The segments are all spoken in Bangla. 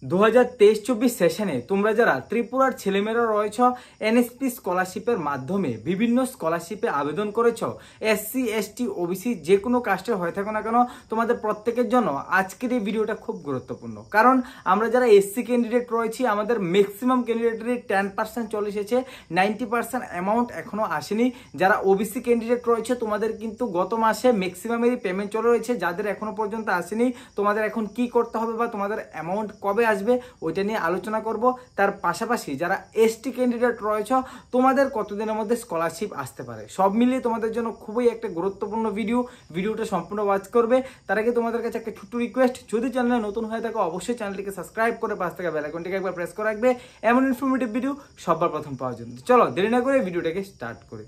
2023-24 সেশনে তোমরা যারা ত্রিপুরার ছেলেমেয়েরা রয়েছ এনএসপি স্কলারশিপের মাধ্যমে বিভিন্ন স্কলারশিপে আবেদন করেছ, এসসি এসটি ওবিসি যে কোনো কাস্টের হয়ে থাকো না কেন, তোমাদের প্রত্যেকের জন্য আজকের এই ভিডিওটা খুব গুরুত্বপূর্ণ। কারণ আমরা যারা এসসি ক্যান্ডিডেট রয়েছি আমাদের ম্যাক্সিমাম ক্যান্ডিডেটেরই 10% চলে এসেছে, 90% অ্যামাউন্ট এখনো আসেনি। যারা ওবিসি ক্যান্ডিডেট রয়েছে তোমাদের কিন্তু গত মাসে ম্যাক্সিমামেরই পেমেন্ট চলে রয়েছে, যাদের এখনো পর্যন্ত আসেনি তোমাদের এখন কি করতে হবে বা তোমাদের অ্যামাউন্ট কবে আসবে ওইটা নিয়ে আলোচনা করব। তার পাশাপাশি যারা এসটি ক্যান্ডিডেট রয়েছে তোমাদের কতদিনের মধ্যে স্কলারশিপ আসতে পারে, সব মিলিয়ে তোমাদের জন্য খুবই একটা গুরুত্বপূর্ণ ভিডিওটা সম্পূর্ণ ওয়াচ করবে। তার আগে তোমাদের কাছে একটা ছোট্ট রিকোয়েস্ট, যদি চ্যানেলে নতুন হয়ে থাকো অবশ্যই চ্যানেলটিকে সাবস্ক্রাইব করে পাশ থেকে বেল আইকনটিকে একবার প্রেস করে রাখবে এমন ইনফরমেটিভ ভিডিও সবার প্রথম পাওয়ার জন্য। চলো দেরি না করে ভিডিওটাকে স্টার্ট করি।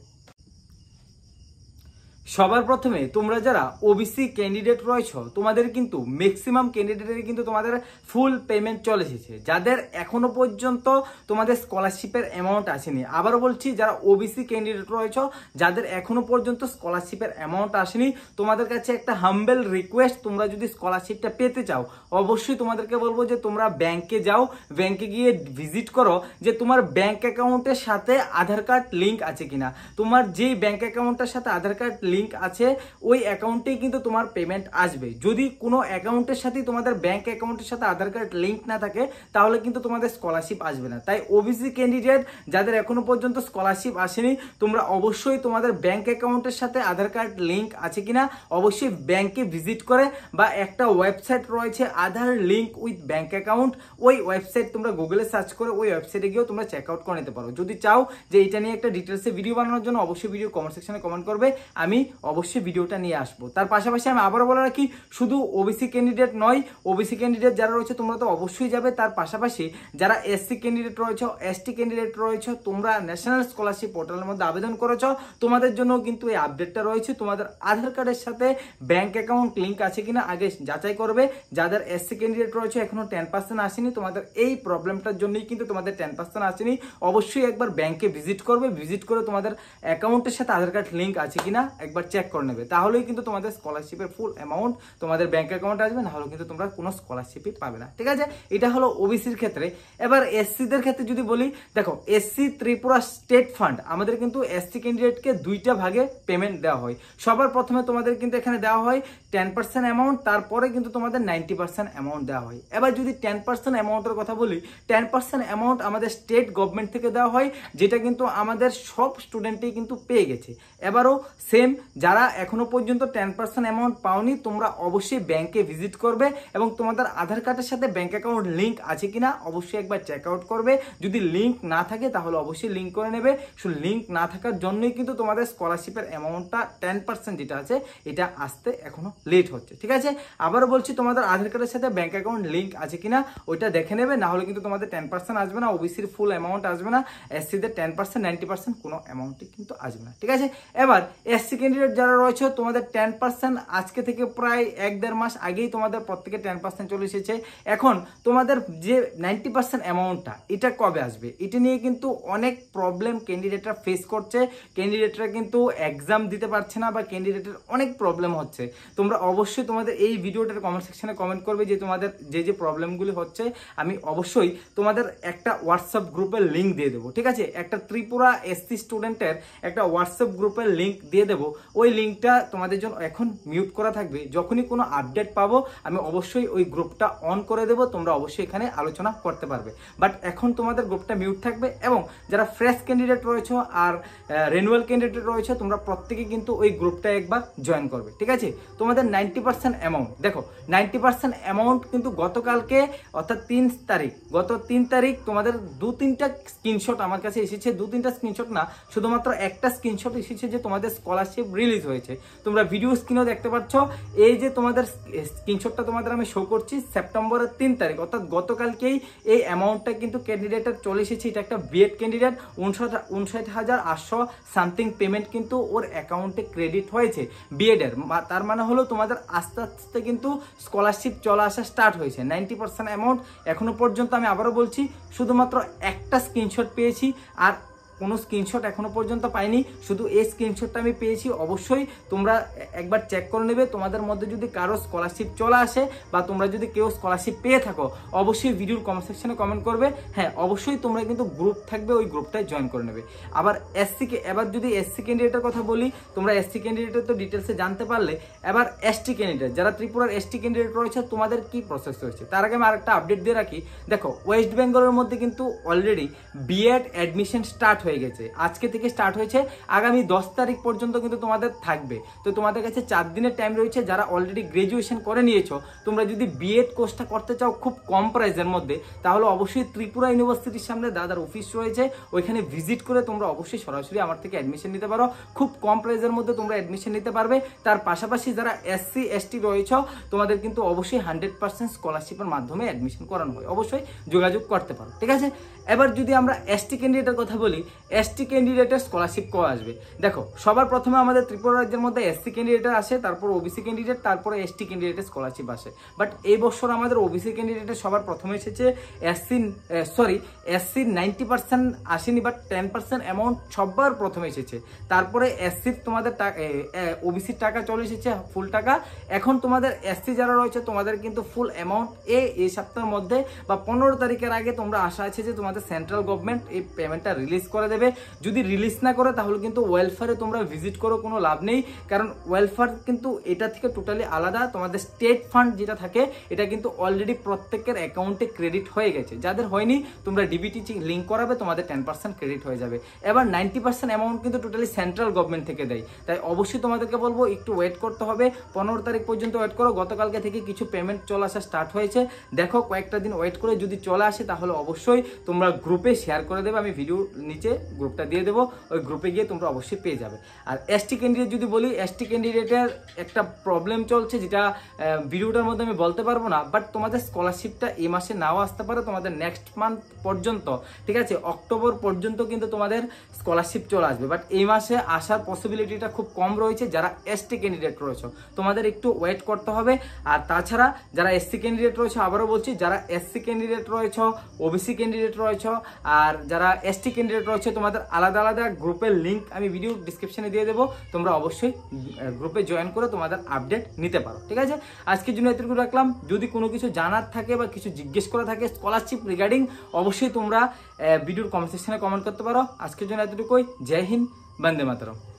সবার প্রথমে তোমরা যারা ওবিসি ক্যান্ডিডেট রয়েছ তোমাদের কিন্তু ম্যাক্সিমাম ক্যান্ডিডেটের কিন্তু তোমাদের ফুল পেমেন্ট চলে এসেছে, যাদের এখনো পর্যন্ত তোমাদের স্কলারশিপের অ্যামাউন্ট আসেনি। আবারও বলছি, যারা ওবিসি ক্যান্ডিডেট রয়েছ যাদের এখনো পর্যন্ত স্কলারশিপের অ্যামাউন্ট আসেনি তোমাদের কাছে একটা হাম্বেল রিকোয়েস্ট, তোমরা যদি স্কলারশিপটা পেতে চাও অবশ্যই তোমাদেরকে বলবো যে তোমরা ব্যাংকে যাও, ব্যাংকে গিয়ে ভিজিট করো যে তোমার ব্যাংক অ্যাকাউন্টের সাথে আধার কার্ড লিঙ্ক আছে কিনা। তোমার যেই ব্যাংক অ্যাকাউন্টের সাথে আধার কার্ড লিঙ্ক আছে ওই অ্যাকাউন্টেই কিন্তু তোমার পেমেন্ট আসবে। যদি কোনো অ্যাকাউন্টের সাথে তোমাদের ব্যাংক অ্যাকাউন্টের সাথে আধার কার্ড লিঙ্ক না থাকে তাহলে কিন্তু তোমাদের স্কলারশিপ আসবে না। তাই ওবিসি ক্যান্ডিডেট যাদের এখনো পর্যন্ত স্কলারশিপ আসেনি তোমরা অবশ্যই তোমাদের ব্যাংক অ্যাকাউন্টের সাথে আধার কার্ড লিঙ্ক আছে কিনা অবশ্যই ব্যাংকে ভিজিট করে, বা একটা ওয়েবসাইট রয়েছে আধার লিঙ্ক উইথ ব্যাংক অ্যাকাউন্ট, ওই ওয়েবসাইট তোমরা গুগলে সার্চ করে ওই ওয়েবসাইটে গিয়েও তোমরা চেক আউট করে নিতে পারো। যদি চাও যে এটা নিয়ে একটা ডিটেলসে ভিডিও বানানোর জন্য অবশ্যই ভিডিও কমেন্ট সেকশনে কমেন্ট করবে, আমি অবশ্যই ভিডিওটা নিয়ে আসবো। তার পাশাপাশি আমি আবারও বলে রাখি, শুধু ওবিসি ক্যান্ডিডেট নয়, ওবিসি ক্যান্ডিডেট যারা রয়েছে তোমরা তো অবশ্যই যাবে। তার পাশাপাশি যারা এসসি ক্যান্ডিডেট রয়েছে, এসটি ক্যান্ডিডেট রয়েছে, তোমরা ন্যাশনাল স্কলারশিপ পোর্টালের মধ্যে আবেদন করেছো, তোমাদের জন্য কিন্তু এই আপডেটটা রয়েছে। তোমাদের আধার কার্ডের সাথে ব্যাংক অ্যাকাউন্ট লিঙ্ক আছে কিনা আগে যাচাই করবে। যাদের এসসি ক্যান্ডিডেট রয়েছে এখনো 10% আসেনি, তোমাদের এই প্রবলেমটার জন্যই কিন্তু তোমাদের 10% আসেনি, অবশ্যই একবার ব্যাংকে ভিজিট করবে, ভিজিট করে তোমাদের অ্যাকাউন্টের সাথে আধার কার্ড লিঙ্ক আছে কিনা একবার চেক করে নেবে, তাহলেই কিন্তু তোমাদের স্কলারশিপের ফুল অ্যামাউন্ট তোমাদের ব্যাংক অ্যাকাউন্টে আসবে, না হলে কিন্তু তোমরা কোনো স্কলারশিপই পাবে না। ঠিক আছে, এটা হলো ওবিসির ক্ষেত্রে। এবার এসসিদের ক্ষেত্রে যদি বলি, দেখো এসসি ত্রিপুরা স্টেট ফান্ড আমাদের কিন্তু এসসি ক্যান্ডিডেটকে দুইটা ভাগে পেমেন্ট দেওয়া হয়। সবার প্রথমে তোমাদের কিন্তু এখানে দেওয়া হয় 10% অ্যামাউন্ট, তারপরে কিন্তু তোমাদের 90% অ্যামাউন্ট দেওয়া হয়। এবার যদি 10% অ্যামাউন্টের কথা বলি, 10% অ্যামাউন্ট আমাদের স্টেট গভর্নমেন্ট থেকে দেওয়া হয়, যেটা কিন্তু আমাদের সব স্টুডেন্টই কিন্তু পেয়ে গেছে। এবারও সেম, যারা এখনো পর্যন্ত 10% অ্যামাউন্ট পাওনি তোমরা অবশ্যই ব্যাংকে ভিজিট করবে এবং তোমাদের আধার কার্ডের সাথে ব্যাংক অ্যাকাউন্ট লিঙ্ক আছে কিনা অবশ্যই একবার চেক আউট করবে। যদি লিঙ্ক না থাকে তাহলে অবশ্যই লিঙ্ক করে নেবে। শুধু লিঙ্ক না থাকার জন্যই কিন্তু তোমাদের স্কলারশিপের অ্যামাউন্টটা 10% যেটা আছে এটা আসতে এখনো লেট হচ্ছে। ঠিক আছে, আবারও বলছি, তোমাদের আধার কার্ডের সাথে ব্যাংক অ্যাকাউন্ট লিঙ্ক আছে কিনা ওইটা দেখে নেবে, না হলে কিন্তু তোমাদের 10% আসবে না, ওবিসির ফুল অ্যামাউন্ট আসবে না, এসসিদের 10% 90% কোনো অ্যামাউন্টই কিন্তু আসবে না। ঠিক আছে, এবার এসসি ক্যান্ডিডেট যারা রয়েছে তোমাদের 10% আজকে থেকে প্রায় 1-1.5 মাস আগেই তোমাদের প্রত্যেকে 10% চলে এসেছে। এখন তোমাদের যে 90% অ্যামাউন্টটা এটা কবে আসবে এটা নিয়ে কিন্তু অনেক প্রবলেম ক্যান্ডিডেটরা ফেস করছে। ক্যান্ডিডেটরা কিন্তু এক্সাম দিতে পারছে না বা ক্যান্ডিডেটের অনেক প্রবলেম হচ্ছে। তোমরা অবশ্যই তোমাদের এই ভিডিওটার কমেন্ট সেকশনে কমেন্ট করবে যে তোমাদের যে প্রবলেমগুলি হচ্ছে। আমি অবশ্যই তোমাদের একটা হোয়াটসঅ্যাপ গ্রুপের লিঙ্ক দিয়ে দেবো। ঠিক আছে, একটা ত্রিপুরা এসসি স্টুডেন্টের একটা হোয়াটসঅ্যাপ গ্রুপের লিঙ্ক দিয়ে দেবো। ওই লিঙ্কটা তোমাদের জন্য এখন মিউট করা থাকবে, যখনই কোনো আপডেট পাবো আমি অবশ্যই ওই গ্রুপটা অন করে দেবো, তোমরা অবশ্যই এখানে আলোচনা করতে পারবে। বাট এখন তোমাদের গ্রুপটা মিউট থাকবে এবং যারা ফ্রেশ ক্যান্ডিডেট রয়েছে আর রেনুয়াল ক্যান্ডিডেট রয়েছে তোমরা প্রত্যেকে কিন্তু ওই গ্রুপটা একবার জয়েন করবে। ঠিক আছে, তোমাদের 90% অ্যামাউন্ট, দেখো 90% অ্যামাউন্ট কিন্তু গতকালকে অর্থাৎ 3 তারিখ তোমাদের 2-3টা স্ক্রিনশট আমার কাছে এসেছে, 2-3টা স্ক্রিনশট না, শুধুমাত্র একটা স্ক্রিনশট এসেছে যে তোমাদের স্কলারশিপ রিলিজ হয়েছে। তোমরা ভিডিও স্ক্রিনেও দেখতে পাচ্ছ, এই যে তোমাদের স্ক্রিনশটটা তোমাদের আমি শো করছি সেপ্টেম্বরের 3 তারিখ অর্থাৎ গতকালকেই এই অ্যামাউন্টটা কিন্তু ক্যান্ডিডেটের চলে এসেছে। এটা একটা বিএড ক্যান্ডিডেট, 59,800 সামথিং পেমেন্ট কিন্তু ওর অ্যাকাউন্টে ক্রেডিট হয়েছে বিএডের। তার মানে হলো তোমাদের আস্তে আস্তে কিন্তু স্কলারশিপ চলে আসা স্টার্ট হয়েছে। 90% অ্যামাউন্ট এখনো পর্যন্ত আমি আবারও বলছি শুধুমাত্র একটা স্ক্রিনশট পেয়েছি, আর কোনো স্ক্রিনশট এখনো পর্যন্ত পাইনি, শুধু এই স্ক্রিনশটটা আমি পেয়েছি। অবশ্যই তোমরা একবার চেক করে নেবে, তোমাদের মধ্যে যদি কারো স্কলারশিপ চলে আসে বা তোমরা যদি কেউ স্কলারশিপ পেয়ে থাকো অবশ্যই ভিডিওর কমেন্ট সেকশনে কমেন্ট করবে। হ্যাঁ, অবশ্যই তোমরা কিন্তু গ্রুপ থাকবে, ওই গ্রুপটায় জয়েন করে নেবে। আবার এবার যদি এসসি ক্যান্ডিডেটের কথা বলি, তোমরা এসসি ক্যান্ডিডেটের তো ডিটেলসে জানতে পারলে, এবার এসটি ক্যান্ডিডেট যারা ত্রিপুরার এসটি ক্যান্ডিডেট রয়েছে তোমাদের কি প্রসেস রয়েছে তার আগে আমি আরেকটা আপডেট দিয়ে রাখি। দেখো, ওয়েস্ট বেঙ্গলের মধ্যে কিন্তু অলরেডি বিএড অ্যাডমিশন স্টার্ট হয়ে গেছে, আজকে থেকে স্টার্ট হয়েছে, আগামী 10 তারিখ পর্যন্ত কিন্তু তোমাদের থাকবে। তো তোমাদের কাছে 4 দিনের টাইম রয়েছে। যারা অলরেডি গ্রাজুয়েশন করে নিয়েছো, তোমরা যদি বিএড কোর্সটা করতে চাও খুব কম প্রাইসের মধ্যে, তাহলে অবশ্যই ত্রিপুরা ইউনিভার্সিটির সামনে দাদার অফিস রয়েছে, ওইখানে ভিজিট করে তোমরা অবশ্যই সরাসরি আমার থেকে অ্যাডমিশন নিতে পারো। খুব কম প্রাইসের মধ্যে তোমরা অ্যাডমিশন নিতে পারবে। তার পাশাপাশি যারা এসসি এসটি রয়েছে তোমাদের কিন্তু অবশ্যই 100% স্কলারশিপের মাধ্যমে অ্যাডমিশন করানো হয়, অবশ্যই যোগাযোগ করতে পারো, ঠিক আছে। এবার যদি আমরা এসটি ক্যান্ডিডেটের কথা বলি, এসটি ক্যান্ডিডেটের স্কলারশিপ কবে আসবে? দেখো, সবার প্রথমে আমাদের ত্রিপুরা রাজ্যের মধ্যে এসসি ক্যান্ডিডেটের আসে, তারপর ওবিসি ক্যান্ডিডেট, তারপরে এসটি ক্যান্ডিডেটের স্কলারশিপ আসে। বাট এই বছর আমাদের ওবিসি ক্যান্ডিডেটের সবার প্রথমে এসেছে। এসসি 90% আসেনি, বাট 10% অ্যামাউন্ট সবার প্রথমে এসেছে। তারপরে এসসির তোমাদের ওবিসির টাকা চলে এসেছে, ফুল টাকা। এখন তোমাদের এসসি যারা রয়েছে তোমাদের কিন্তু ফুল অ্যামাউন্ট এই সপ্তাহের মধ্যে বা 15 তারিখের আগে তোমরা আশা আছে যে তোমাদের সেন্ট্রাল গভর্নমেন্ট এই পেমেন্টটা রিলিজ করে দেবে। যদি রিলিজ না করে তাহলে কিন্তু ওয়েলফেয়ারে তোমরা ভিজিট করো, কোনো লাভ নেই, কারণ ওয়েলফেয়ার কিন্তু এটা থেকে টোটালি আলাদা। তোমাদের স্টেট ফান্ড যেটা থাকে এটা কিন্তু অলরেডি প্রত্যেকের অ্যাকাউন্টে ক্রেডিট হয়ে গেছে। যাদের হয়নি তোমরা ডিবিটি লিঙ্ক করাবে, তোমাদের 10% ক্রেডিট হয়ে যাবে। এবার 90% অ্যামাউন্ট কিন্তু টোটালি সেন্ট্রাল গভর্নমেন্ট থেকে দেয়। তাই অবশ্যই তোমাদেরকে বলবো একটু ওয়েট করতে হবে, 15 তারিখ পর্যন্ত ওয়েট করো। গতকালকে থেকে কিছু পেমেন্ট চলে আসা স্টার্ট হয়েছে, দেখো কয়েকটা দিন ওয়েট করে যদি চলে আসে তাহলে অবশ্যই তোমরা গ্রুপে শেয়ার করে দেবে, আমি ভিডিও নিচে গ্রুপটা দিয়ে দেবো, ওই গ্রুপে গিয়ে তোমরা অবশ্যই পেয়ে যাবে। আর এসটি ক্যান্ডিডেট যদি বলি, এসটি ক্যান্ডিডেটের একটা প্রবলেম চলছে যেটা ভিডিওটার মধ্যে আমি বলতে পারবো না, বাট তোমাদের স্কলারশিপটা এই মাসে নাও আসতে পারে, তোমাদের নেক্সট মান্থ পর্যন্ত, ঠিক আছে, অক্টোবর পর্যন্ত কিন্তু তোমাদের স্কলারশিপ চলে আসবে। বাট এই মাসে আসার পসিবিলিটিটা খুব কম রয়েছে। যারা এসটি ক্যান্ডিডেট রয়েছে তোমাদের একটু ওয়েট করতে হবে। আর তাছাড়া যারা এসসি ক্যান্ডিডেট রয়েছে, আবারও বলছি, যারা এসসি ক্যান্ডিডেট রয়েছে, ওবিসি ক্যান্ডিডেট রয়েছে আর যারা এসটি ক্যান্ডিডেট রয়েছে, তোমাদের আলাদা আলাদা গ্রুপের লিঙ্ক আমি ভিডিও ডিসক্রিপশনে দিয়ে দেবো, তোমরা অবশ্যই গ্রুপে জয়েন করে তোমাদের আপডেট নিতে পারো, ঠিক আছে। আজকের জন্য এতটুকু রাখলাম। যদি কোনো কিছু জানার থাকে বা কিছু জিজ্ঞেস করা থাকে স্কলারশিপ রিগার্ডিং, অবশ্যই তোমরা ভিডিওর কমেন্ট সেকশনে কমেন্ট করতে পারো। আজকের জন্য এতটুকুই। জয় হিন্দ, বন্দে মাতরম।